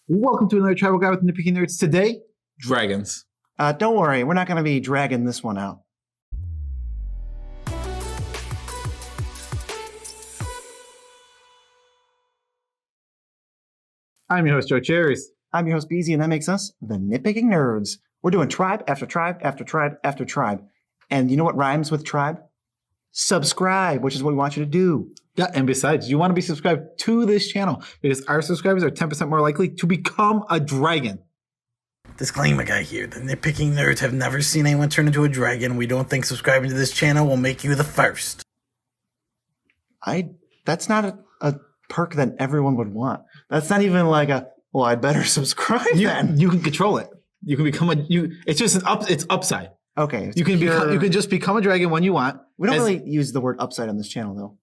Welcome to another Tribal Guide with Nitpicking Nerds. Today, dragons. Don't worry, we're not going to be dragging this one out. I'm your host, Joe Cherries. I'm your host, Beezy, and that makes us the Nitpicking Nerds. We're doing tribe after tribe after tribe after tribe. And you know what rhymes with tribe? Subscribe, which is what we want you to do. Yeah, and besides, you want to be subscribed to this channel because our subscribers are 10% more likely to become a dragon. Disclaimer guy here. The Nitpicking Nerds have never seen anyone turn into a dragon. We don't think subscribing to this channel will make you the first. That's not a perk that everyone would want. That's not even like well, I'd better subscribe then. You can control it. You can become it's just it's upside. Okay. You can just become a dragon when you want. We don't really use the word upside on this channel, though.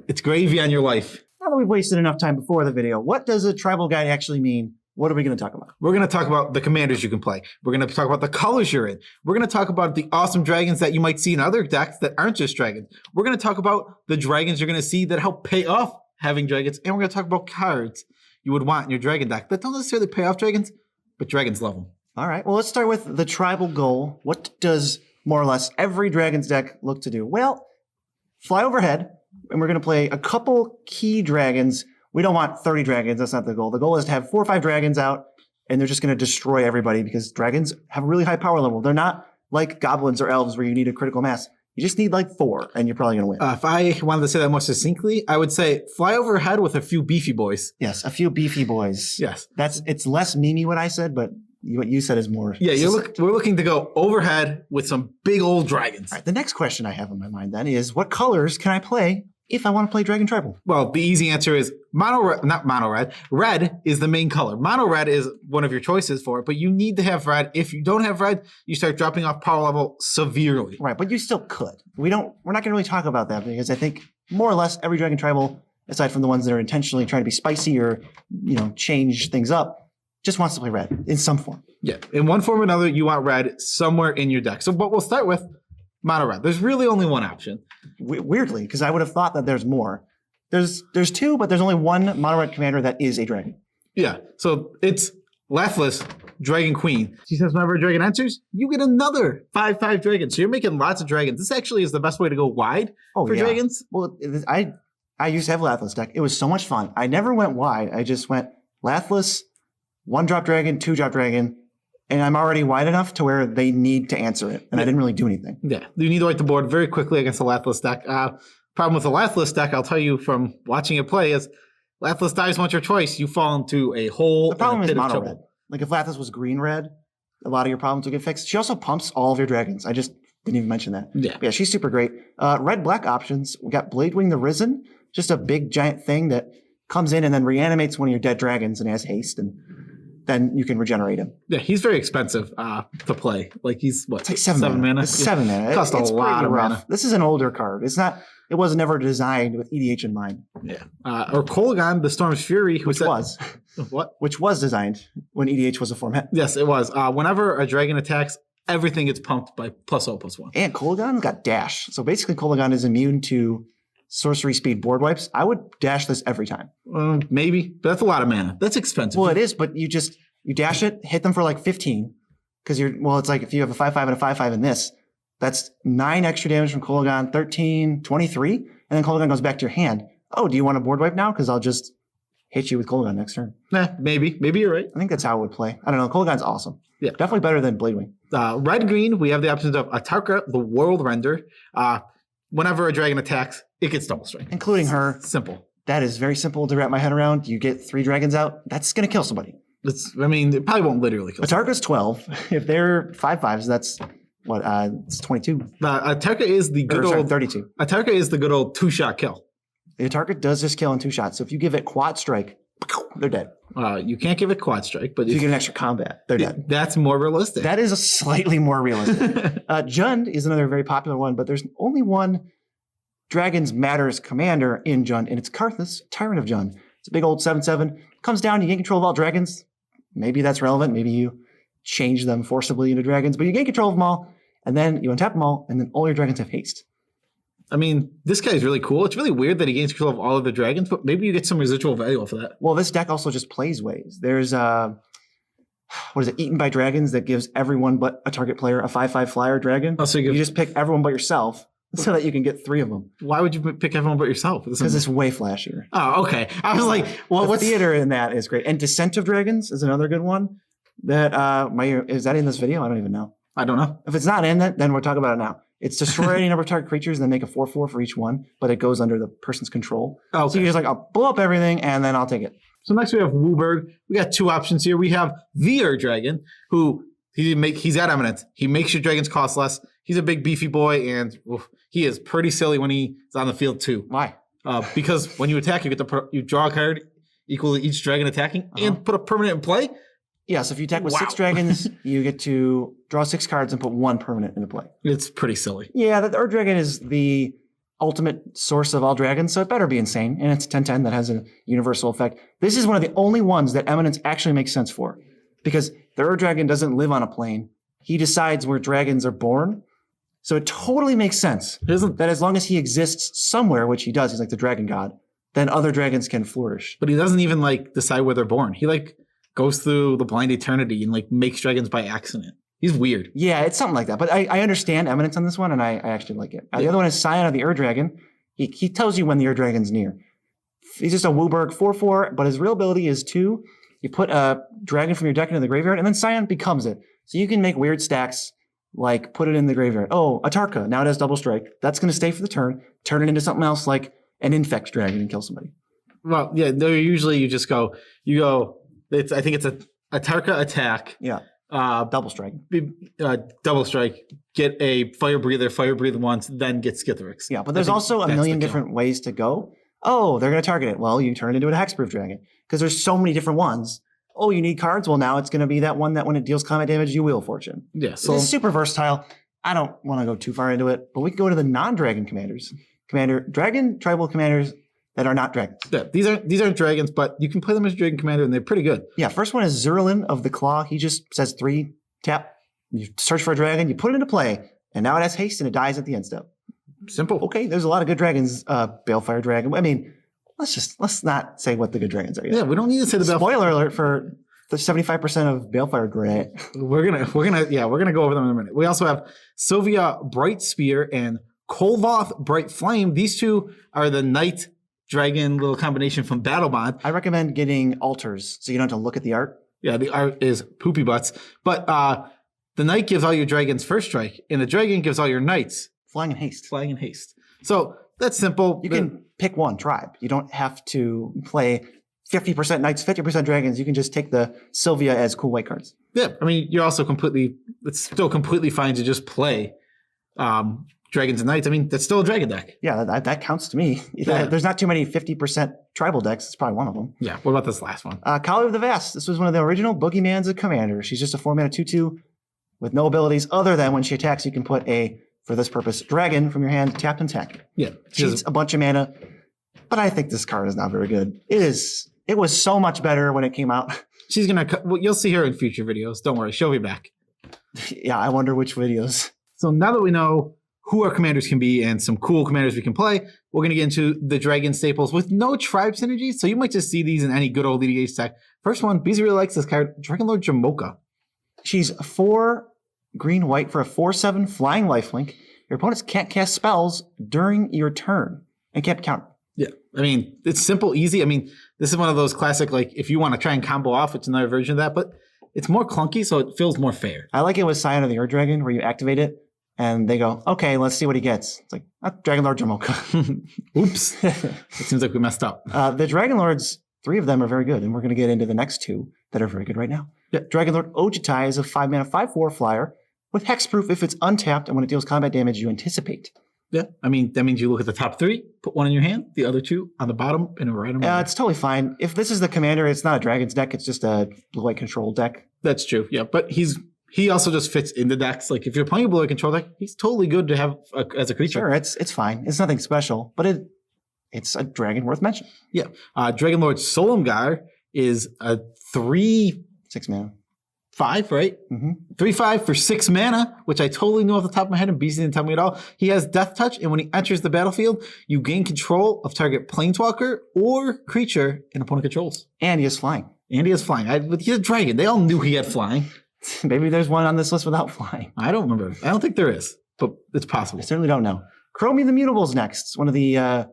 It's gravy on your life. Now that we've wasted enough time before the video, what does a tribal guide actually mean? What are we going to talk about? We're going to talk about the commanders you can play. We're going to talk about the colors you're in. We're going to talk about the awesome dragons that you might see in other decks that aren't just dragons. We're going to talk about the dragons you're going to see that help pay off having dragons. And we're going to talk about cards you would want in your dragon deck that don't necessarily pay off dragons, but dragons love them. All right. Well, let's start with the tribal goal. What does more or less every dragon's deck look to do? Well, fly overhead. And we're going to play a couple key dragons. We don't want 30 dragons. That's not the goal. The goal is to have 4 or 5 dragons out, and they're just going to destroy everybody because dragons have a really high power level. They're not like goblins or elves where you need a critical mass. You just need like 4, and you're probably going to win. If I wanted to say that more succinctly, I would say fly overhead with a few beefy boys. Yes, a few beefy boys. Yes. It's less memey what I said, but what you said is more. Yeah, we're looking to go overhead with some big old dragons. All right, the next question I have in my mind then is, what colors can I play if I want to play Dragon Tribal? Well, the easy answer is not mono red. Red is the main color. Mono red is one of your choices for it, but you need to have red. If you don't have red, you start dropping off power level severely. Right, but you still could. We're not going to really talk about that because I think more or less every Dragon Tribal, aside from the ones that are intentionally trying to be spicy or, change things up, just wants to play red in some form. Yeah, in one form or another, you want red somewhere in your deck. So, but we'll start with mono red. There's really only one option. Weirdly, because I would have thought that there's more. There's 2, but there's only one mono red commander that is a dragon. Yeah, so it's Laughless Dragon Queen. She says whenever a dragon enters, you get another 5/5 dragon. So you're making lots of dragons. This actually is the best way to go wide for dragons. Well, I used to have Laughless deck. It was so much fun. I never went wide. I just went Laughless, 1-drop dragon, 2-drop dragon, and I'm already wide enough to where they need to answer it, and I didn't really do anything. Yeah, you need to wipe the board very quickly against a Laughless deck. Problem with the Laughless deck, I'll tell you from watching it play, is Laughless dies once or twice, you fall into a hole. The problem is mono red. Like if Laughless was green red, a lot of your problems would get fixed. She also pumps all of your dragons. I just didn't even mention that. Yeah, she's super great. Red-black options. We got Bladewing the Risen, just a big giant thing that comes in and then reanimates one of your dead dragons and has haste, and then you can regenerate him. Yeah, he's very expensive to play. Like he's what? It's like 7 mana. It's 7 mana. It costs a lot of mana. This is an older card. It was never designed with EDH in mind. Yeah. Or Kolaghan, the Storm's Fury, which was designed when EDH was a format. Yes, it was. Whenever a dragon attacks, everything gets pumped by +0/+1. And Kolaghan's got dash. So basically Kolaghan is immune to sorcery speed board wipes. I would dash this every time. Maybe, but that's a lot of mana. That's expensive. Well, it is, but you dash it, hit them for like 15. Because it's like if you have a 5/5 and a 5/5 in this, that's 9 extra damage from Kolaghan, 13, 23, and then Kolaghan goes back to your hand. Oh, do you want a board wipe now? Because I'll just hit you with Kolaghan next turn. Maybe you're right. I think that's how it would play. I don't know. Kolaghan's awesome. Yeah. Definitely better than Bladewing. Red-green, we have the options of Atarka, the World Render. Whenever a dragon attacks, it gets double strike. Including her. Simple. That is very simple to wrap my head around. You get 3 dragons out. That's going to kill somebody. It probably won't literally kill somebody. Atarka's 12. If they're 5/5s, that's what? It's 22. Atarka is the good old 32. Atarka is the good old 2-shot kill. The Atarka does just kill in 2 shots. So if you give it quad strike, they're dead. You can't give it quad strike, but if you get an extra combat, they're dead. That's more realistic. That is a slightly more realistic. Jund is another very popular one, but there's only one Dragons Matters commander in Jund, and it's Karthus, Tyrant of Jund. It's a big old 7/7. Comes down, you gain control of all dragons. Maybe that's relevant. Maybe you change them forcibly into dragons, but you gain control of them all, and then you untap them all, and then all your dragons have haste. I mean, this guy is really cool. It's really weird that he gains control of all of the dragons, but maybe you get some residual value off of that. Well, this deck also just plays ways. There's what is it? Eaten by Dragons that gives everyone but a target player a 5/5 flyer dragon. Oh, so you just pick everyone but yourself so that you can get 3 of them. Why would you pick everyone but yourself? Because it's way flashier. Oh, okay. I was like, well, The what's theater in that is great. And Descent of Dragons is another good one. That is that in this video? I don't even know. I don't know. If it's not in that, then we'll talk about it now. It's destroy any number of target creatures and then make a 4/4 for each one, but it goes under the person's control. Okay. So you're just like, I'll blow up everything and then I'll take it. So next we have Wooburg. We got 2 options here. We have the Ur Dragon, who he's at Eminence. He makes your dragons cost less. He's a big beefy boy, and he is pretty silly when he's on the field too. Why? Because when you attack, you draw a card equal to each dragon attacking, and put a permanent in play. Yeah, so if you attack with 6 dragons, you get to draw 6 cards and put 1 permanent into play. It's pretty silly. Yeah, the Ur Dragon is the ultimate source of all dragons, so it better be insane. And it's 10/10 that has a universal effect. This is one of the only ones that Eminence actually makes sense for. Because the Ur Dragon doesn't live on a plane. He decides where dragons are born. So it totally makes sense that as long as he exists somewhere, which he does, he's like the dragon god, then other dragons can flourish. But he doesn't even decide where they're born. He goes through the blind eternity and makes dragons by accident. He's weird. Yeah, it's something like that. But I understand Eminence on this one, and I actually like it. The other one is Scion of the Ur Dragon. He tells you when the Ur Dragon's near. He's just a Wooburg 4/4, but his real ability is 2. You put a dragon from your deck into the graveyard, and then Scion becomes it. So you can make weird stacks, like put it in the graveyard. Oh, Atarka, now it has double strike. That's going to stay for the turn. Turn it into something else like an Infect Dragon and kill somebody. Well, yeah, usually you just go, I think it's a Atarka attack. Yeah. Double strike. Double strike. Get a fire breather once, then get Skithrix. Yeah, but there's also a million different ways to go. Oh, they're going to target it. Well, you turn it into a hexproof dragon because there's so many different ones. Oh, you need cards? Well, now it's going to be that one that when it deals combat damage, you Wheel of Fortune. Yeah, so it's super versatile. I don't want to go too far into it, but we can go to the non-dragon commanders. Dragon tribal commanders that are not dragons. Yeah, these aren't dragons, but you can play them as dragon commander, and they're pretty good. Yeah, first one is Zurlin of the Claw. He just says 3, tap. You search for a dragon, you put it into play, and now it has haste and it dies at the end step. Simple. Okay, there's a lot of good dragons. Balefire Dragon. I mean, let's not say what the good dragons are yet. Yeah, we don't need to say the Spoiler alert for the 75% of Balefire Dragon. We're gonna go over them in a minute. We also have Sylvia Bright Spear and Kolvoth Bright Flame. These 2 are the knight dragon little combination from Battlebond. I recommend getting altars so you don't have to look at the art. Yeah, the art is poopy butts. But the knight gives all your dragons first strike, and the dragon gives all your knights flying and haste. So that's simple. You can pick one tribe. You don't have to play 50% knights, 50% dragons. You can just take the Sylvia as cool white cards. Yeah, I mean, it's still completely fine to just play dragons and knights. I mean, that's still a dragon deck. Yeah, that counts to me. Yeah. There's not too many 50% tribal decks. It's probably one of them. Yeah, what about this last one? Kali of the Vast. This was one of the original Boogeyman's a commander. She's just a 4-mana 2/2 with no abilities other than when she attacks, you can put for this purpose, dragon from your hand, tapped and tapped. Yeah. Cheats a bunch of mana. But I think this card is not very good. It was so much better when it came out. She's going to, you'll see her in future videos. Don't worry, she'll be back. Yeah, I wonder which videos. So now that we know who our commanders can be and some cool commanders we can play, we're going to get into the dragon staples with no tribe synergy. So you might just see these in any good old EDH deck. First one, Beezy really likes this card, Dragonlord Jamoka. She's 4 green-white for a 4/7 flying lifelink. Your opponents can't cast spells during your turn and can't counter. Yeah, I mean, it's simple, easy. I mean, this is one of those classic, if you want to try and combo off, it's another version of that, but it's more clunky, so it feels more fair. I like it with Scion of the Ur Dragon, where you activate it, and they go, okay, let's see what he gets. It's like, Dragonlord Jamoka. Oops. It seems like we messed up. The Dragonlords, 3 of them are very good, and we're going to get into the next 2 that are very good right now. Yeah. Dragonlord Ojutai is a 5-mana 5/4 flyer with hexproof if it's untapped, and when it deals combat damage, you anticipate. Yeah, I mean, that means you look at the top 3, put 1 in your hand, the other 2 on the bottom, and write them. It's totally fine. If this is the commander, it's not a Dragon's deck, it's just a blue-white control deck. That's true, yeah, but he also just fits in the decks. If you're playing a blue-white control deck, he's totally good to have as a creature. Sure, it's fine. It's nothing special, but it's a dragon worth mentioning. Yeah, Dragonlord Solomgar is a 3... 6-mana. 5, right? Mhm. 3/5 for 6 mana, which I totally knew off the top of my head, and BC didn't tell me at all. He has Death Touch, and when he enters the battlefield, you gain control of target planeswalker or creature an opponent controls. And he is flying. And he has flying. He's a dragon. They all knew he had flying. Maybe there's one on this list without flying. I don't remember. I don't think there is, but it's possible. I certainly don't know. Chromie the Mutable's next. It's one of the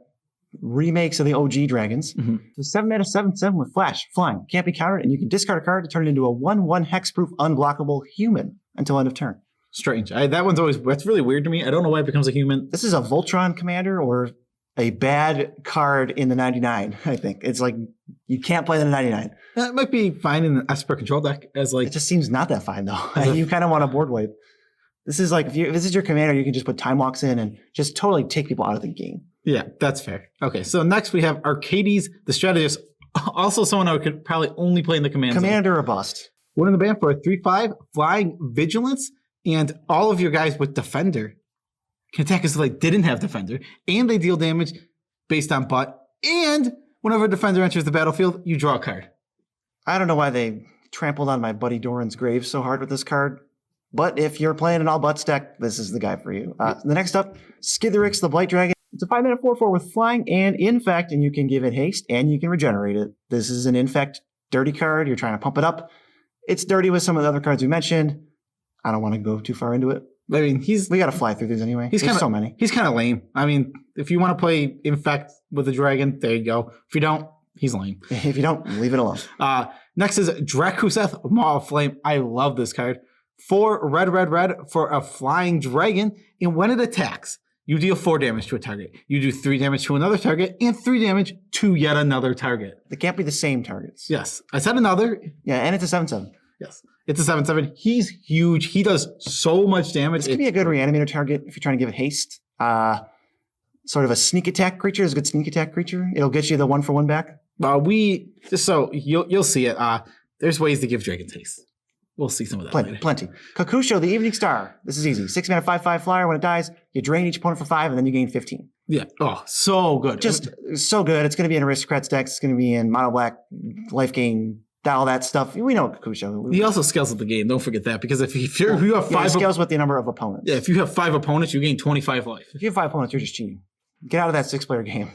remakes of the OG dragons. Mhm. So 7 mana, 7/7 with flash, flying. Can't be countered, and you can discard a card to turn it into a 1/1 hexproof unblockable human until end of turn. Strange. That one's always, that's really weird to me. I don't know why it becomes a human. This is a Voltron commander or a bad card in the 99, I think. It's like, you can't play the 99. That might be fine in the Esper control deck as like, It just seems not that fine, though. As a- You kind of want a board wipe. This is like, if this is your commander, you can just put Time Walks in and just totally take people out of the game. yeah, that's fair. Okay, so next we have Arcades, the Strategist, also someone I could probably only play in the command zone. Commander or bust. One in the band for a 3/5, flying vigilance, and all of your guys with defender can attack as if they didn't have defender, and they deal damage based on butt, and whenever a defender enters the battlefield, you draw a card. I don't know why they trampled on my buddy Doran's grave so hard with this card, but if you're playing an all butts deck, this is the guy for you. The next up, Skitherix the Blight Dragon. It's a 5 mana 4/4 with flying and infect, and you can give it haste and you can regenerate it. This is an infect dirty card. You're trying to pump it up. It's dirty with some of the other cards we mentioned. I don't want to go too far into it. I mean, We got to fly through these anyway. He's There's kinda- so many. he's kind of lame. I mean, if you want to play infect with a dragon, there you go. If you don't, he's lame. If you don't, leave it alone. Next is Drakuseth, Maw of Flame. I love this card. 4 red, red, red for a flying dragon. And when it attacks, you deal 4 damage to a target. You do 3 damage to another target and 3 damage to yet another target. They can't be the same targets. Yes. I said another. Yeah, and it's a 7/7. Yes. It's a 7/7. He's huge. He does so much damage. This could be a good reanimator target if you're trying to give it haste. Sort of a sneak attack creature is a good sneak attack creature. It'll get you the 1-for-1 back. Just so you'll see it. There's ways to give dragons haste. We'll see some of that later. Plenty. Kakusho, the Evening Star. This is easy. 6 mana 5/5 flyer. When it dies, you drain each opponent for 5, and then you gain 15. Yeah. Oh, so good. Just so good. It's going to be in Aristocrats decks. It's going to be in Mono Black, Life Gain, all that stuff. We know Kakusho. He also scales up the game. Don't forget that, because if you have 5 it scales with the number of opponents. yeah, if you have 5 opponents, you gain 25 life. If you have 5 opponents, you're just cheating. Get out of that 6-player game.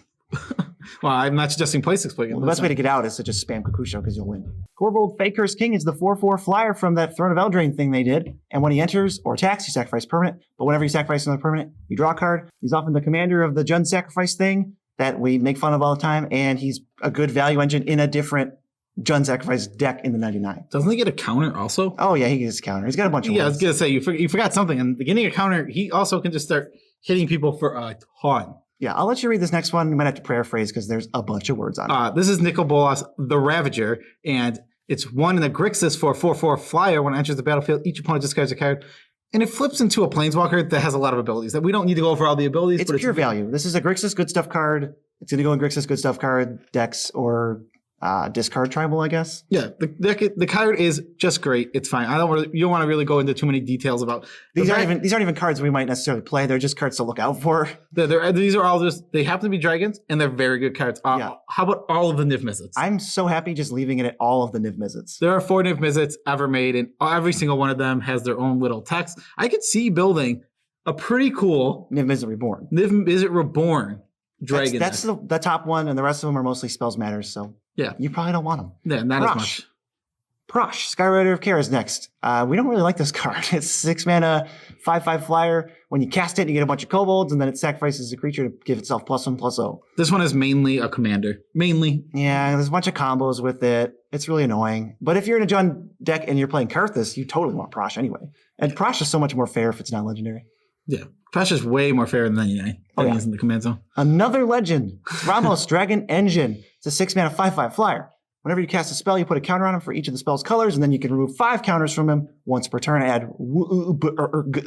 Well, I'm not suggesting play 6 player. Well, the best way to get out is to just spam Kakusho because you'll win. Corvold Faker's King is the 4/4 flyer from that Throne of Eldraine thing they did. And when he enters or attacks, you sacrifice permanent. But whenever you sacrifice another permanent, you draw a card. He's often the commander of the Jund Sacrifice thing that we make fun of all the time. And he's a good value engine in a different Jund Sacrifice deck in the 99. Doesn't he get a counter also? Oh, yeah, he gets a counter. He's got a bunch of Yeah, I was ones. gonna say you forgot something. And getting a counter, he also can just start hitting people for a ton. Yeah, I'll let you read this next one. You might have to paraphrase because there's a bunch of words on it. This is Nicol Bolas, the Ravager, and it's 1 in the Grixis for a 4/4 flyer. When it enters the battlefield, each opponent discards a card. And it flips into a Planeswalker that has a lot of abilities that we don't need to go over all the abilities. It's but pure value. This is a Grixis Good Stuff card. It's going to go in Grixis Good Stuff card decks or discard tribal, I guess. Yeah, the card is just great. It's fine. You don't want to really go into too many details about These aren't even cards we might necessarily play. They're just cards to look out for. These are all just, they happen to be dragons and they're very good cards. Yeah. How about all of the Niv Mizzets? I'm so happy just leaving it at all of the Niv Mizzets. There are 4 Niv Mizzets ever made, and every single one of them has their own little text. I could see building a pretty cool Niv Mizzet Reborn. Niv Mizzet Reborn dragon. That's the top one, and the rest of them are mostly Spells Matters, so yeah, you probably don't want them. yeah, not as much. Prosh, Skyrider of Care is next. We don't really like this card. It's 6 mana, 5/5 flyer. When you cast it, you get a bunch of kobolds, and then it sacrifices a creature to give itself +1/+0. This one is mainly a commander. Mainly. Yeah, there's a bunch of combos with it. It's really annoying. But if you're in a Jund deck and you're playing Karthus, you totally want Prosh anyway. And Prosh is so much more fair if it's not legendary. Yeah. Crash is way more fair than 99. Oh, yeah. He's in the command zone. Another legend, Ramos Dragon Engine. It's a 6 mana 5/5 flyer. Whenever you cast a spell, you put a counter on him for each of the spell's colors, and then you can remove 5 counters from him once per turn. Add Wooberg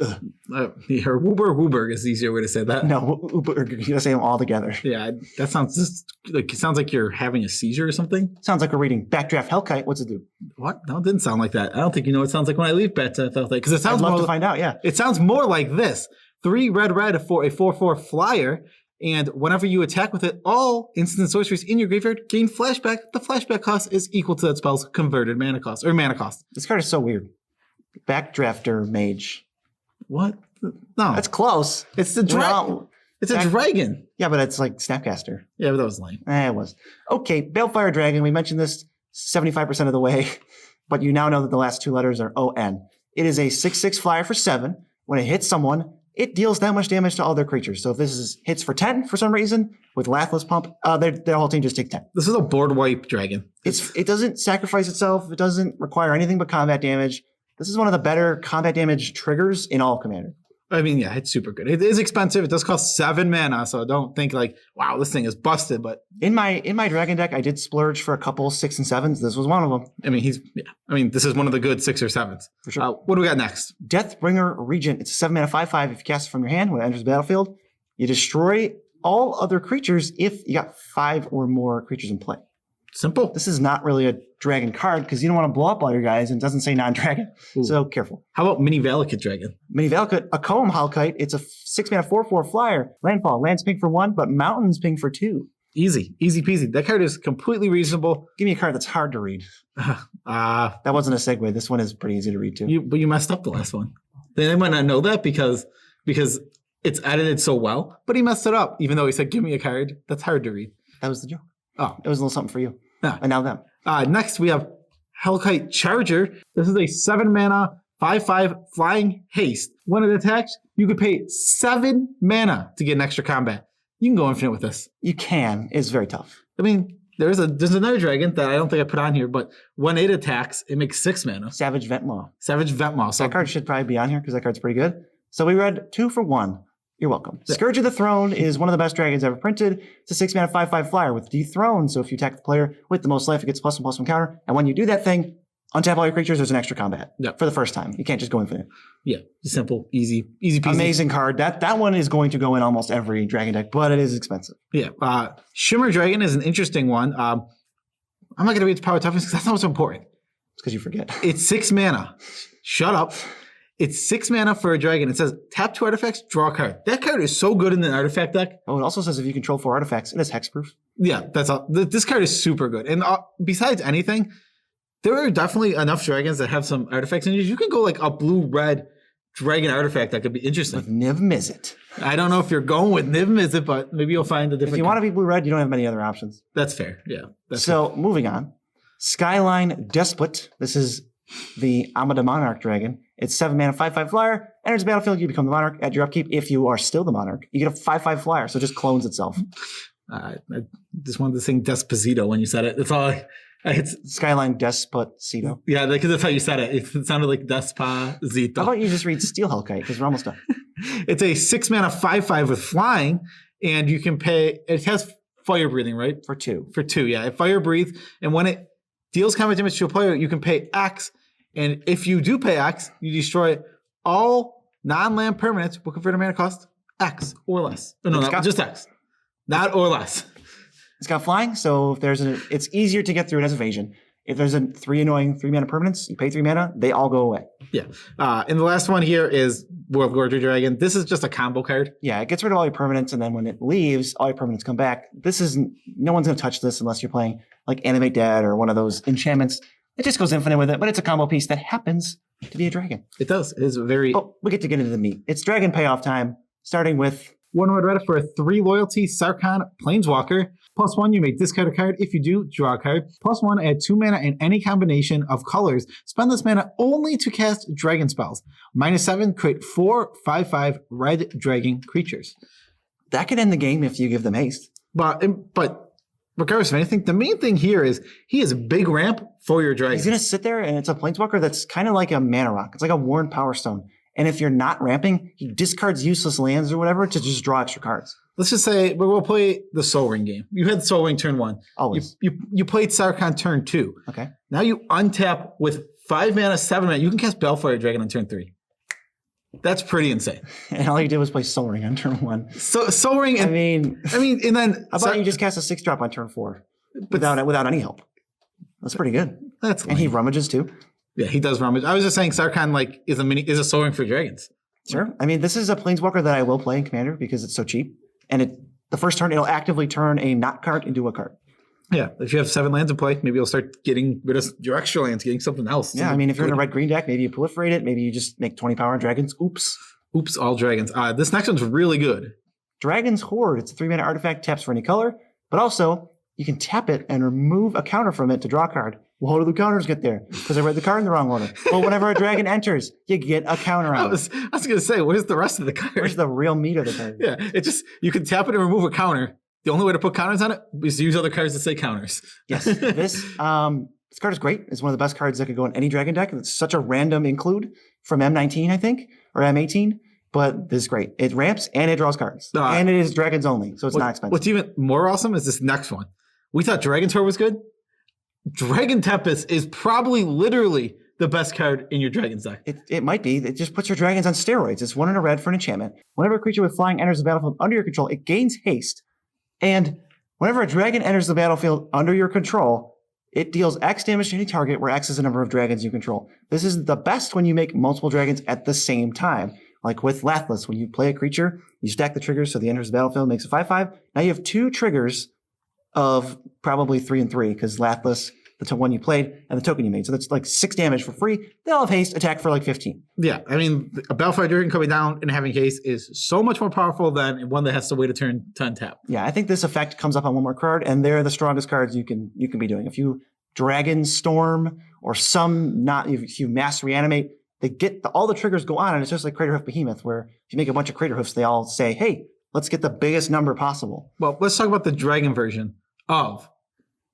is the easier way to say that. no, you gotta say them all together. Yeah, that sounds just like, it sounds like you're having a seizure or something. Sounds like we're reading Backdraft Hellkite. What's it do? What? No, it didn't sound like that. I don't think you know what it sounds like when I leave Backdraft Hellkite, because it sounds I'd love more. to find out. Yeah, It sounds more like this: 3 red for a 4/4 flyer. And whenever you attack with it, all instant sorceries in your graveyard gain flashback. The flashback cost is equal to that spell's converted mana cost, or mana cost. this card is so weird. Backdrafter Mage. What? No. That's close. It's the dragon. It's a dragon. Yeah, but it's like Snapcaster. Yeah, but that was lame. It was. Okay, Balefire Dragon. We mentioned this 75% of the way, but you now know that the last two letters are ON. It is a 6/6 flyer for 7. When it hits someone, it deals that much damage to all their creatures. So if this is hits for 10 for some reason, with Lathless Pump, their whole team just take 10. This is a board wipe dragon. It doesn't sacrifice itself. It doesn't require anything but combat damage. This is one of the better combat damage triggers in all of Commander. I mean, yeah, it's super good. It is expensive. It does cost 7 mana, so don't think like, wow, this thing is busted. But in my dragon deck, I did splurge for a couple 6 and 7s. This was one of them. I mean, this is one of the good 6 or 7s. For sure. What do we got next? Deathbringer Regent. It's a 7 mana 5/5. If you cast it from your hand when it enters the battlefield, you destroy all other creatures if you got 5 or more creatures in play. Simple. This is not really a dragon card because you don't want to blow up all your guys, and it doesn't say non-dragon. Ooh. So careful. How about Mini Valakut Dragon? Mini Valakut, a Comb Halkite. It's a 6 mana 4/4 flyer. Landfall. Lands ping for 1, but mountains ping for 2. Easy peasy. That card is completely reasonable. Give me a card that's hard to read. That wasn't a segue. This one is pretty easy to read too. But you messed up the last one. They might not know that because it's edited so well, but he messed it up, even though he said, give me a card that's hard to read. That was the joke. Oh. It was a little something for you. Yeah. And now them. Next, we have Hellkite Charger. This is a 7 mana 5/5 flying haste. When it attacks, you could pay 7 mana to get an extra combat. You can go infinite with this. You can. It's very tough. I mean, there's another dragon that I don't think I put on here, but when it attacks, it makes 6 mana. Savage Ventmaw. Savage Ventmaw. So that card should probably be on here because that card's pretty good. So we read 2 for 1. You're welcome. Scourge of the Throne is one of the best dragons ever printed. It's a 6 mana 5/5 flyer with Dethrone. So if you attack the player with the most life, it gets +1/+1 counter. And when you do that thing, untap all your creatures, there's an extra combat for the first time. You can't just go infinite. Yeah, simple, easy peasy. Amazing card. That one is going to go in almost every dragon deck, but it is expensive. Yeah. Shimmer Dragon is an interesting one. I'm not going to read the power toughness because that's not what's important. It's because you forget. It's 6 mana. Shut up. It's 6 mana for a dragon. It says tap 2 artifacts, draw a card. That card is so good in the artifact deck. Oh, it also says if you control 4 artifacts, it is hexproof. Yeah, that's all. This card is super good. And besides anything, there are definitely enough dragons that have some artifacts in it. You can go like a blue-red dragon artifact that could be interesting. With Niv Mizzet. I don't know if you're going with Niv Mizzet, but maybe you'll find a different. If you want to be blue-red, you don't have many other options. That's fair. Yeah. Moving on. Skyline Despot. This is the Amada Monarch dragon. It's 7 mana 5/5 flyer. Enters the battlefield, you become the monarch. At your upkeep, if you are still the monarch, you get a 5/5 flyer. So it just clones itself. I just wanted to sing Despacito when you said it. That's all it's Skyline Despacito. Yeah, because that's how you said it. It sounded like Despacito. How about you just read Steel Hellkite, because we're almost done. It's a 6 mana 5/5 with flying, and you can pay. It has fire breathing, right? For 2. For 2, yeah. It fire breathe, and when it deals combat damage to a player, you can pay X. And if you do pay X, you destroy all non-land permanents will convert a mana cost X or less. No, just X. Not or less. It's got flying, so if it's easier to get through it as evasion. If there's 3 annoying 3 mana permanents, you pay 3 mana, they all go away. Yeah. And the last one here is World Gorger Dragon. This is just a combo card. Yeah, it gets rid of all your permanents, and then when it leaves, all your permanents come back. No one's going to touch this unless you're playing like Animate Dead or one of those enchantments. It just goes infinite with it, but it's a combo piece that happens to be a dragon. It does. It is very... Oh, we get to get into the meat. It's dragon payoff time, starting with... 1 red red for a 3 loyalty Sarkhan Planeswalker. +1, you may discard a card. If you do, draw a card. +1, add 2 mana in any combination of colors. Spend this mana only to cast dragon spells. -7, create 4 5/5 red dragon creatures. That could end the game if you give them haste. But regardless of anything, the main thing here is he is a big ramp for your dragon. He's going to sit there, and it's a Planeswalker that's kind of like a mana rock. It's like a Worn Power Stone. And if you're not ramping, he discards useless lands or whatever to just draw extra cards. Let's just say we'll play the Soul Ring game. You had Soul Ring turn 1. Always. You played Sarkhan turn 2. Okay. Now you untap with 5 mana, 7 mana. You can cast Balefire Dragon on turn 3. That's pretty insane. And all you did was play Soul Ring on turn 1. So Soul Ring. I mean, and then how about you just cast a 6-drop on turn 4 without any help? That's pretty good. That's lame. And he rummages too. Yeah, he does rummage. I was just saying Sarkhan is a Soul Ring for dragons. Sure. I mean, this is a Planeswalker that I will play in Commander because it's so cheap. And the first turn, it'll actively turn a not card into a card. Yeah, if you have 7 lands in play, maybe you'll start getting rid of your extra lands, getting something else. Yeah, I mean, if you're in a red-green deck, maybe you proliferate it. Maybe you just make 20 power on dragons. Oops. Oops, all dragons. This next one's really good. Dragon's Horde. It's a 3-mana artifact, taps for any color, but also you can tap it and remove a counter from it to draw a card. Well, how do the counters get there? Because I read the card in the wrong order. Well, whenever a dragon enters, you get a counter I on it. was going to say, where's the rest of the card? Where's the real meat of the card? Yeah, it just, you can tap it and remove a counter. The only way to put counters on it is to use other cards that say counters. Yes, this card is great. It's one of the best cards that could go in any dragon deck. It's such a random include from M19, I think, or M18. But this is great. It ramps and it draws cards. And it is dragons only, so it's not expensive. What's even more awesome is this next one. We thought Dragon Tour was good. Dragon Tempest is probably literally the best card in your Dragons deck. It might be. It just puts your dragons on steroids. It's 1 and a red for an enchantment. Whenever a creature with flying enters the battlefield under your control, it gains haste. And whenever a dragon enters the battlefield under your control, it deals X damage to any target where X is the number of dragons you control. This is the best when you make multiple dragons at the same time. Like with Lathless, when you play a creature, you stack the triggers so the enters the battlefield, makes a 5/5. Now you have 2 triggers of probably 3 and 3, because Lathless, the one you played, and the token you made. So that's like 6 damage for free. They all have haste, attack for like 15. Yeah, I mean, a Balefire Dragon coming down and having haste is so much more powerful than one that has to wait a turn to untap. Yeah, I think this effect comes up on 1 more card, and they're the strongest cards you can be doing. If you Dragon Storm or if you Mass Reanimate, they get all the triggers go on, and it's just like Craterhoof Behemoth, where if you make a bunch of Craterhoofs, they all say, hey, let's get the biggest number possible. Well, let's talk about the dragon version of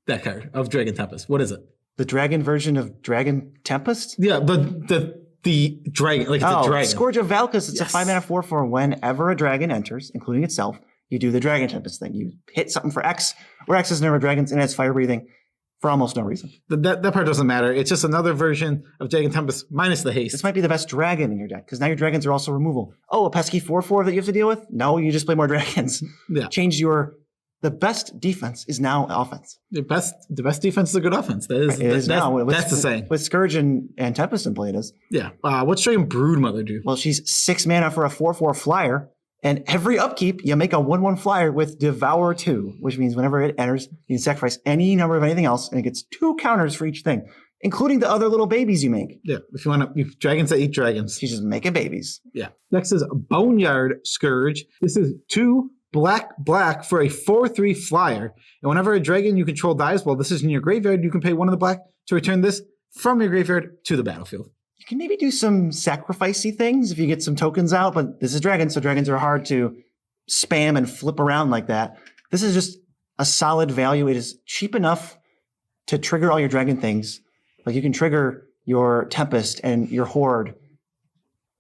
that card, of Dragon Tempest. What is it? The dragon version of Dragon Tempest? Yeah, the dragon, like it's a dragon. Scourge of Valkus. It's Yes. a 5-mana 4/4. Whenever a dragon enters, including itself, you do the Dragon Tempest thing. You hit something for X, where X is the number of dragons, and it has fire breathing for almost no reason. That part doesn't matter. It's just another version of Dragon Tempest minus the haste. This might be the best dragon in your deck, because now your dragons are also removal. Oh, a pesky 4/4 that you have to deal with? No, you just play more dragons. Yeah. The best defense is now offense. The best defense is a good offense. It is now. That's the saying. With Scourge and Tempest in play, it is. Yeah. What's Dragon Broodmother do? Well, she's 6 mana for a 4/4 flyer, and every upkeep, you make a 1/1 flyer with Devour 2, which means whenever it enters, you can sacrifice any number of anything else, and it gets 2 counters for each thing, including the other little babies you make. Yeah. If you want to, dragons that eat dragons. She's just making babies. Yeah. Next is Boneyard Scourge. This is 2 black for a 4/3 flyer. And whenever a dragon you control dies while this is in your graveyard, you can pay 1 of the black to return this from your graveyard to the battlefield. You can maybe do some sacrificey things if you get some tokens out, but this is dragons, so dragons are hard to spam and flip around like that. This is just a solid value. It is cheap enough to trigger all your dragon things. Like you can trigger your Tempest and your Horde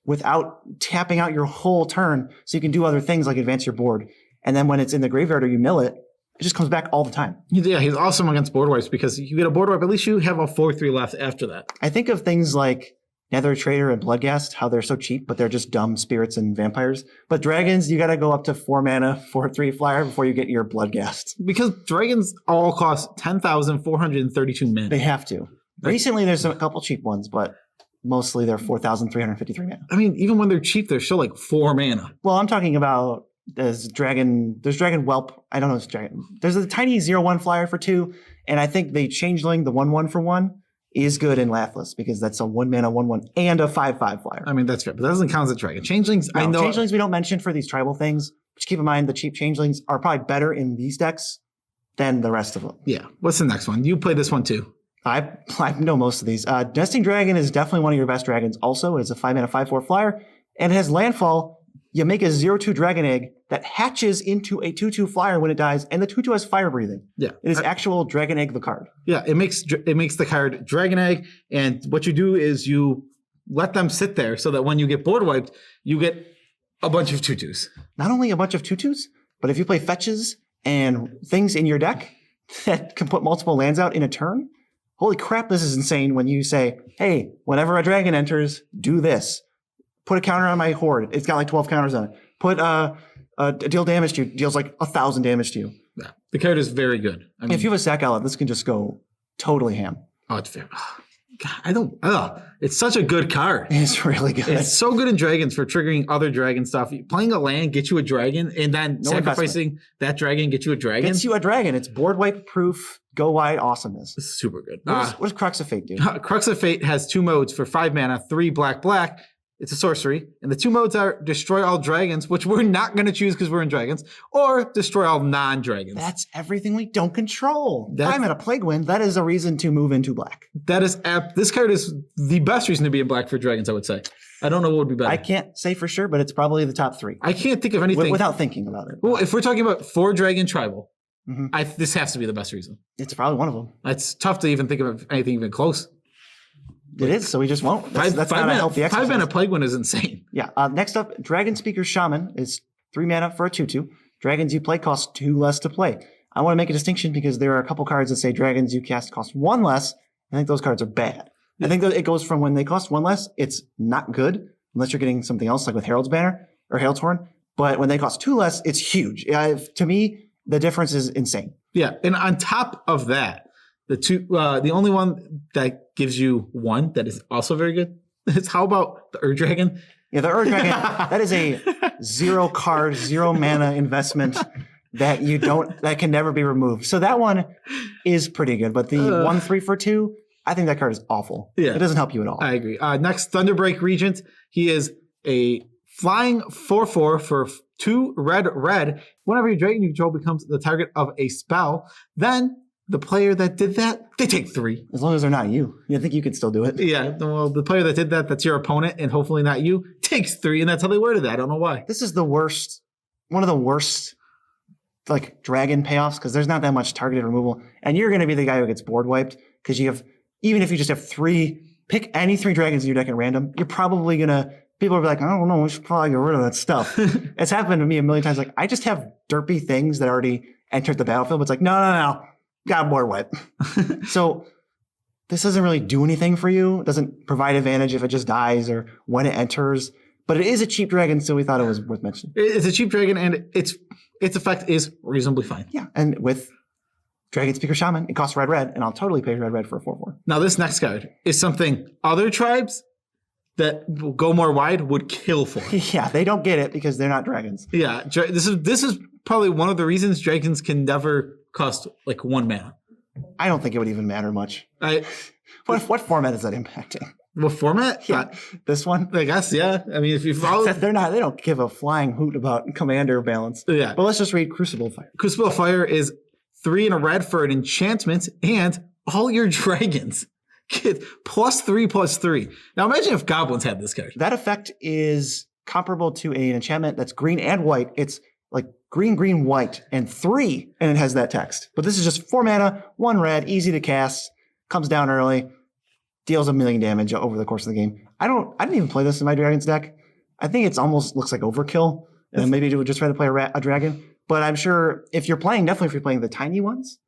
without tapping out your whole turn, so you can do other things like advance your board. And then when it's in the graveyard or you mill it, it just comes back all the time. Yeah, he's awesome against board wipes because you get a board wipe, at least you have a 4/3 left after that. I think of things like Nether Trader and Bloodghast, how they're so cheap, but they're just dumb spirits and vampires. But dragons, you got to go up to 4 mana, 4/3 flyer before you get your Bloodghast. Because dragons all cost 10,432 mana. They have to. Recently, there's a couple cheap ones, but mostly they're 4,353 mana. I mean, even when they're cheap, they're still like 4 mana. Well, I'm talking about there's Dragon Whelp. I don't know. There's a tiny 0/1 flyer for 2, and I think the Changeling, the 1/1 for 1, is good in Lathless because that's a 1 mana 1/1 and a 5/5 flyer. I mean, that's fair, but that doesn't count as a dragon. Changelings, No, I know. Changelings we don't mention for these tribal things. Just keep in mind the cheap Changelings are probably better in these decks than the rest of them. Yeah. What's the next one? You played this one too. I know most of these. Nesting Dragon is definitely one of your best dragons also. It's a 5 mana 5/4 flyer, and it has landfall. You make a 0/2 dragon egg that hatches into a 2/2 flyer when it dies, and the 2/2 has fire breathing. Yeah. It is actual dragon egg the card. Yeah, it makes the card Dragon Egg, and what you do is you let them sit there so that when you get board wiped, you get a bunch of 2/2s. Not only a bunch of 2/2s, but if you play fetches and things in your deck that can put multiple lands out in a turn, holy crap, this is insane when you say, hey, whenever a dragon enters, do this. Put a counter on my Horde. It's got like 12 counters on it. Put deal damage to you. Deals like 1,000 damage to you. Yeah, the card is very good. I mean, If you have a sack outlet, this can just go totally ham. oh, it's fair. I don't. It's such a good card. It's really good. It's so good in dragons for triggering other dragon stuff. Playing a land gets you a dragon, and then No sacrificing that dragon gets you a dragon. Gets you a dragon. It's board wipe proof. Go wide awesomeness. It's super good. What does Crux of Fate do? Crux of Fate has 2 modes for 5 mana, 3 black. It's a sorcery. And the 2 modes are destroy all dragons, which we're not going to choose because we're in dragons, or destroy all non-dragons. That's everything we don't control. I'm at a Plague Wind. That is a reason to move into black. That is this card is the best reason to be in black for dragons, I would say. I don't know what would be better. I can't say for sure, but it's probably the top 3. I can't think of anything. Without thinking about it. Well, if we're talking about 4 dragon tribal, this has to be the best reason. It's probably one of them. It's tough to even think of anything even close. It is, so we just won't. That's not a healthy exercise. 5 mana Plague One is insane. Yeah. Next up, Dragon Speaker Shaman is 3 mana for a 2/2. Dragons you play cost 2 less to play. I want to make a distinction because there are a couple cards that say dragons you cast cost 1 less. I think those cards are bad. I think that it goes from when they cost 1 less, it's not good unless you're getting something else like with Herald's Banner or Herald's Horn. But when they cost 2 less, it's huge. To me, the difference is insane. Yeah, and on top of that, the only one that gives you 1 that is also very good is how about the Ur Dragon? Yeah, the Ur Dragon, that is a 0 card, 0 mana investment that can never be removed. So that one is pretty good, but the 1/3 for 2, I think that card is awful. Yeah. It doesn't help you at all. I agree. Next, Thunderbreak Regent. He is a flying 4/4 for 2 red. Whenever your dragon you control becomes the target of a spell, then the player that did that, they take 3. As long as they're not you. I think you could still do it. Yeah, well, the player that did that, that's your opponent, and hopefully not you, takes 3, and that's how they worded that. I don't know why. This is one of the worst like dragon payoffs because there's not that much targeted removal, and you're going to be the guy who gets board wiped because you have, even if you just have 3, pick any 3 dragons in your deck at random, you're probably going to, people will be like, I don't know, we should probably get rid of that stuff. It's happened to me a million times. Like, I just have derpy things that already entered the battlefield, but it's like, no. Got board wipe. So this doesn't really do anything for you. It doesn't provide advantage if it just dies or when it enters. But it is a cheap dragon, so we thought it was worth mentioning. It's a cheap dragon, and its effect is reasonably fine. Yeah, and with Dragon Speaker Shaman, it costs red, and I'll totally pay red for a 4/4. Now this next card is something other tribes that will go more wide would kill for. Yeah, they don't get it because they're not dragons. Yeah, this is probably one of the reasons dragons can never cost like 1 mana. I don't think it would even matter much. What format is that impacting? What format? Yeah, this one. I guess. Yeah. I mean, if you follow, they don't give a flying hoot about commander balance. Yeah. But let's just read Crucible of Fire. Crucible of Fire is 3 and a red for an enchantment, and all your dragons get +3/+3. Now imagine if goblins had this card. That effect is comparable to an enchantment that's green and white. It's like green, white, and 3, and it has that text. But this is just 4 mana, 1 red, easy to cast, comes down early, deals 1 million damage over the course of the game. I didn't even play this in my Dragons deck. I think it's almost looks like overkill, and maybe it would just try to play a dragon. But I'm sure if you're playing the tiny ones,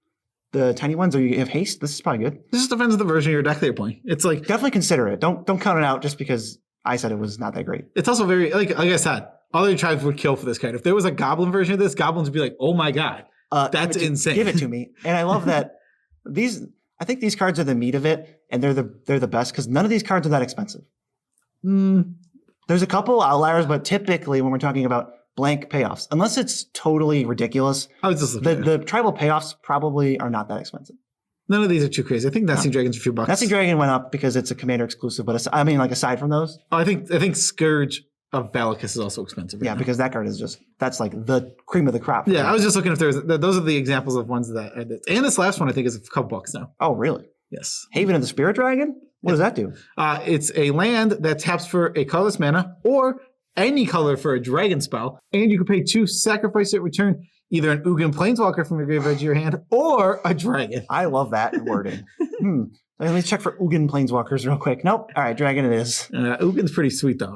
or you have haste, this is probably good. This just depends on the version of your deck that you're playing. It's like definitely consider it. Don't count it out just because I said it was not that great. It's also very like I said, other tribes would kill for this card. If there was a goblin version of this, goblins would be like, "Oh my god, that's insane!" Give it to me. And I love that I think these cards are the meat of it, and they're the best because none of these cards are that expensive. There's a couple outliers, but typically when we're talking about blank payoffs, unless it's totally ridiculous, I was just the tribal payoffs probably are not that expensive. None of these are too crazy. I think Nesting Dragon's a few bucks. Nesting Dragon went up because it's a commander exclusive, but aside from those, I think Scourge of Valakis is also expensive. Right now. Because that card is that's like the cream of the crop. Yeah, I was just looking if there's those are the examples of ones that are this. And this last one I think is a couple bucks now. Oh, really? Yes. Haven of the Spirit Dragon? What does that do? It's a land that taps for a colorless mana or any color for a dragon spell, and you can pay 2, sacrifice it, return either an Ugin Planeswalker from your graveyard to your hand or a dragon. I love that wording. Let me check for Ugin Planeswalkers real quick. Nope. All right, dragon it is. Ugin's pretty sweet though.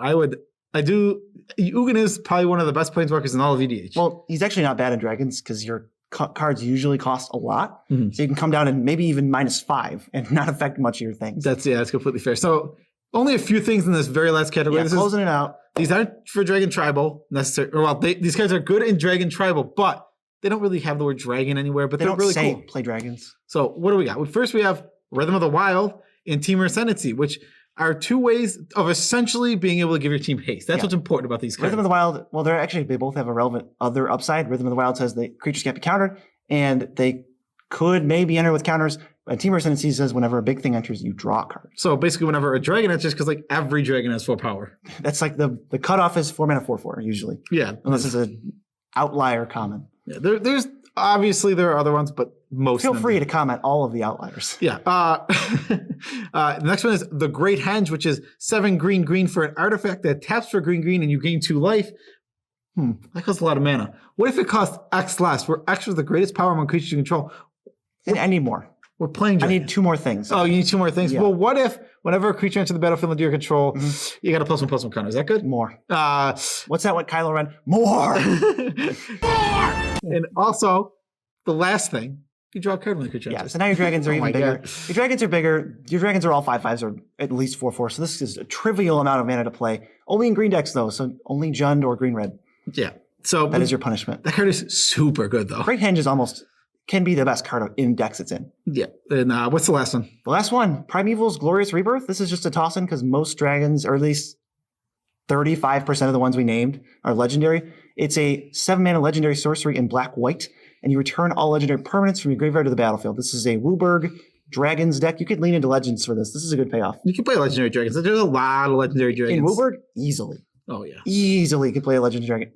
Ugin is probably one of the best Planeswalkers in all of EDH. Well, he's actually not bad in dragons because your cards usually cost a lot. So you can come down and maybe even -5 and not affect much of your things. That's completely fair. So only a few things in this very last category. Yeah, closing it out. These aren't for Dragon Tribal necessarily. Well, these cards are good in Dragon Tribal, but they don't really have the word dragon anywhere. But they they're don't really say cool. Play dragons. So what do we got? First, we have Rhythm of the Wild. and Teamer Ascendancy, which are two ways of essentially being able to give your team haste. That's what's important about these cards. Rhythm of the Wild, well, they both have a relevant other upside. Rhythm of the Wild says the creatures can't be countered, and they could maybe enter with counters. And Teamer Ascendancy says whenever a big thing enters, you draw a card. So basically, whenever a dragon enters, because like every dragon has 4 power. That's like the cutoff is 4 mana 4/4 usually. Yeah, unless it's an outlier common. Yeah, there's obviously there are other ones, but most. Feel free to comment all of the outliers. Yeah. The next one is the Great Henge, which is 7 green for an artifact that taps for green and you gain 2 life. That costs a lot of mana. What if it costs X less, where X was the greatest power among creatures you control? I need more. We're playing dragon. I need 2 more things. Oh, you need 2 more things? Yeah. Well, what if whenever a creature enters the battlefield under your control, you got a +1/+1 counter? Is that good? More. What's that? What Kylo Ren? More! And also, the last thing, you draw a card when the creature enters. Yeah, so now your dragons are even bigger. Your dragons are bigger. Your dragons are all 5/5s or at least 4/4. So this is a trivial amount of mana to play. Only in green decks, though. So only Jund or green-red. Yeah. So that is your punishment. That card is super good, though. Great Henge is can be the best card in decks it's in. Yeah. And what's the last one? The last one, Primeval's Glorious Rebirth. This is just a toss-in because most dragons, or at least 35% of the ones we named, are legendary. It's a 7-mana legendary sorcery in black-white, and you return all legendary permanents from your graveyard to the battlefield. This is a Wooburg Dragons deck. You could lean into Legends for this. This is a good payoff. You can play legendary dragons. There's a lot of legendary dragons. In Wooburg, easily. Oh, yeah. Easily can play a legend dragon.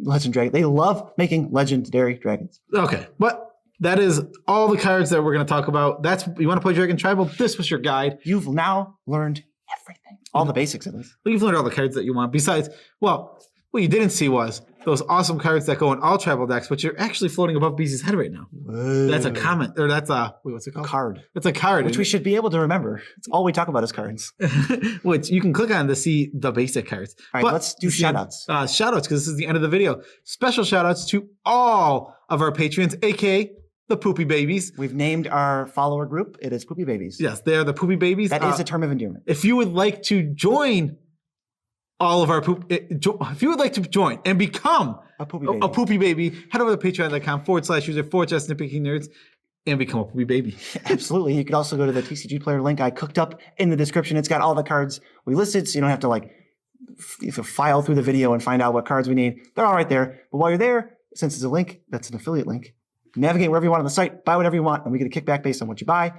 They love making legendary dragons. Okay, but that is all the cards that we're going to talk about. You want to play Dragon Tribal? This was your guide. You've now learned everything. All the basics at least. Well, you've learned all the cards that you want. Besides, what you didn't see was those awesome cards that go in all tribal decks, which are actually floating above BZ's head right now. Whoa. That's a comment, or that's a, what's it called? Card. It's a card. Which we should be able to remember. It's all we talk about is cards. Which you can click on to see the basic cards. All right, let's do shoutouts. Shoutouts, because this is the end of the video. Special shoutouts to all of our patrons, aka the Poopy Babies. We've named our follower group. It is Poopy Babies. Yes, they're the Poopy Babies. That is a term of endearment. If you would like to join all of our if you would like to join and become a Poopy Baby, head over to patreon.com/user/Nitpicking Nerds and become a Poopy Baby. Absolutely. You could also go to the tcgplayer link I cooked up in the description. It's got all the cards we listed, so you don't have to file through the video and find out what cards we need. They're all right there. But while you're there, since it's a link, that's an affiliate link, navigate wherever you want on the site, buy whatever you want, and we get a kickback based on what you buy.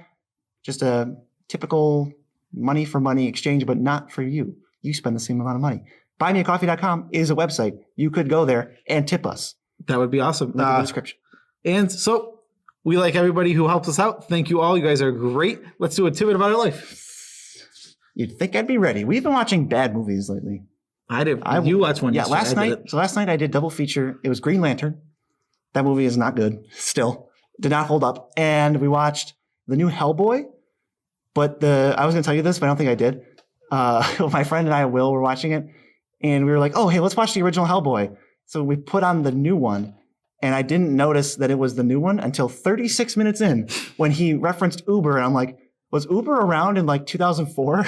Just a typical money for money exchange, but not for you. You spend the same amount of money. Buymeacoffee.com is a website. You could go there and tip us. That would be awesome. Link in the description. And so we like everybody who helps us out. Thank you all. You guys are great. Let's do a tidbit about our life. You'd think I'd be ready. We've been watching bad movies lately. I did. You watched one. Yeah, last night. So last night I did double feature. It was Green Lantern. That movie is not good. Still did not hold up. And we watched the new Hellboy. But I was going to tell you this, but I don't think I did. My friend and I, Will, were watching it. And we were like, oh, hey, let's watch the original Hellboy. So we put on the new one. And I didn't notice that it was the new one until 36 minutes in when he referenced Uber. And I'm like, was Uber around in 2004? And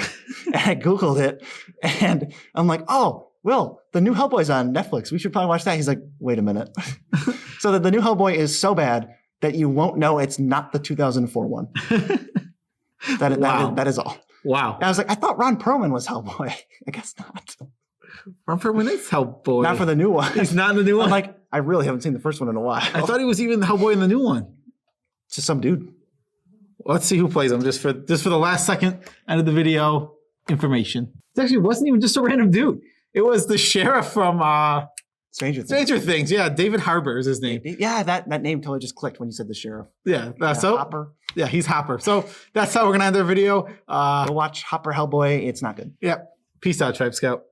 I Googled it. And I'm like, oh, Will, the new Hellboy's on Netflix. We should probably watch that. He's like, wait a minute. So the new Hellboy is so bad that you won't know it's not the 2004 one. That is all. Wow. And I was like, I thought Ron Perlman was Hellboy. I guess not. Ron Perlman is Hellboy. Not for the new one. He's not in the new one? I'm like, I really haven't seen the first one in a while. I thought he was even Hellboy in the new one. It's just some dude. Let's see who plays him just for the last second end of the video information. It actually wasn't even just a random dude. It was the sheriff from Stranger Things. Yeah, David Harbour is his name. Yeah, that name totally just clicked when you said the sheriff. Yeah, Hopper. Yeah, he's Hopper. So that's how we're gonna end our video. Go watch Hopper Hellboy. It's not good. Yeah. Peace out, Tribe Scout.